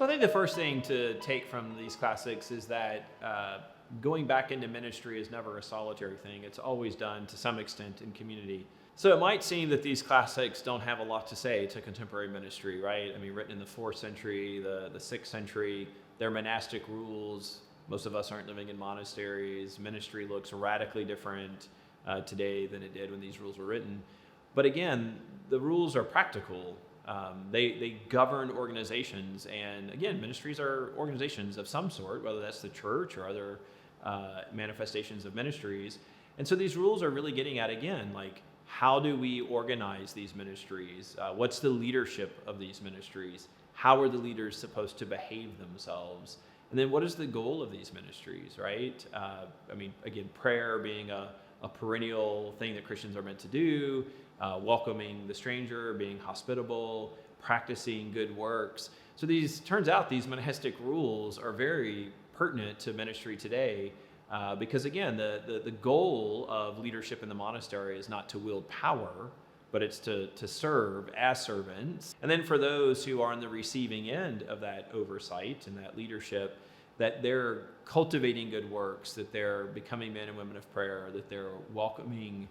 So I think the first thing to take from these classics is that going back into ministry is never a solitary thing. It's always done to some extent in community. So it might seem that these classics don't have a lot to say to contemporary ministry, right? I mean, written in the 4th century, the 6th century, they're monastic rules. Most of us aren't living in monasteries. Ministry looks radically different today than it did when these rules were written. But again, the rules are practical. They govern organizations, and again, ministries are organizations of some sort, whether that's the church or other manifestations of ministries. And so these rules are really getting at, again, like, how do we organize these ministries? What's the leadership of these ministries? How are the leaders supposed to behave themselves? And then what is the goal of these ministries, right? I mean, again, prayer being a perennial thing that Christians are meant to do, welcoming the stranger, being hospitable, practicing good works. So turns out these monastic rules are very pertinent to ministry today, because again, the goal of leadership in the monastery is not to wield power, but it's to serve as servants. And then for those who are on the receiving end of that oversight and that leadership, that they're cultivating good works, that they're becoming men and women of prayer, that they're welcoming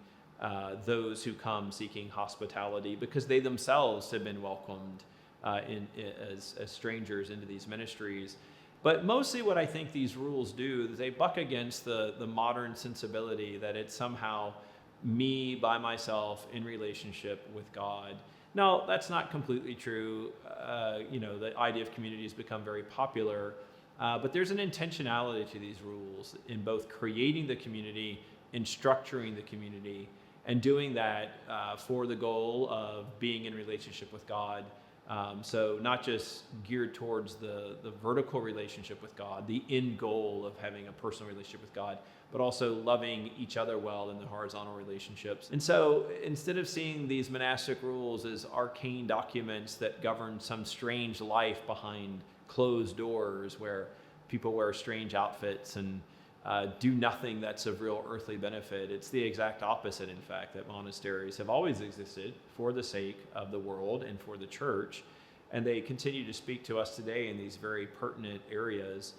those who come seeking hospitality because they themselves have been welcomed as strangers into these ministries. But mostly what I think these rules do is they buck against the modern sensibility that it's somehow me by myself in relationship with God. Now, that's not completely true. The idea of community has become very popular, but there's an intentionality to these rules in both creating the community and structuring the community, and doing that for the goal of being in relationship with God. So not just geared towards the vertical relationship with God, the end goal of having a personal relationship with God, but also loving each other well in the horizontal relationships. And so instead of seeing these monastic rules as arcane documents that govern some strange life behind closed doors where people wear strange outfits and do nothing that's of real earthly benefit, it's the exact opposite, in fact, that monasteries have always existed for the sake of the world and for the church, and they continue to speak to us today in these very pertinent areas.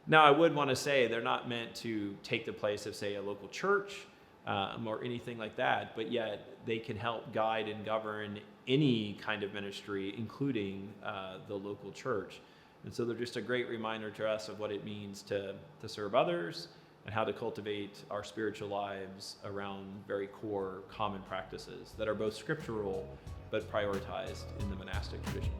Now, I would want to say they're not meant to take the place of, say, a local church or anything like that, but yet they can help guide and govern any kind of ministry, including the local church. And so they're just a great reminder to us of what it means to serve others and how to cultivate our spiritual lives around very core common practices that are both scriptural but prioritized in the monastic tradition.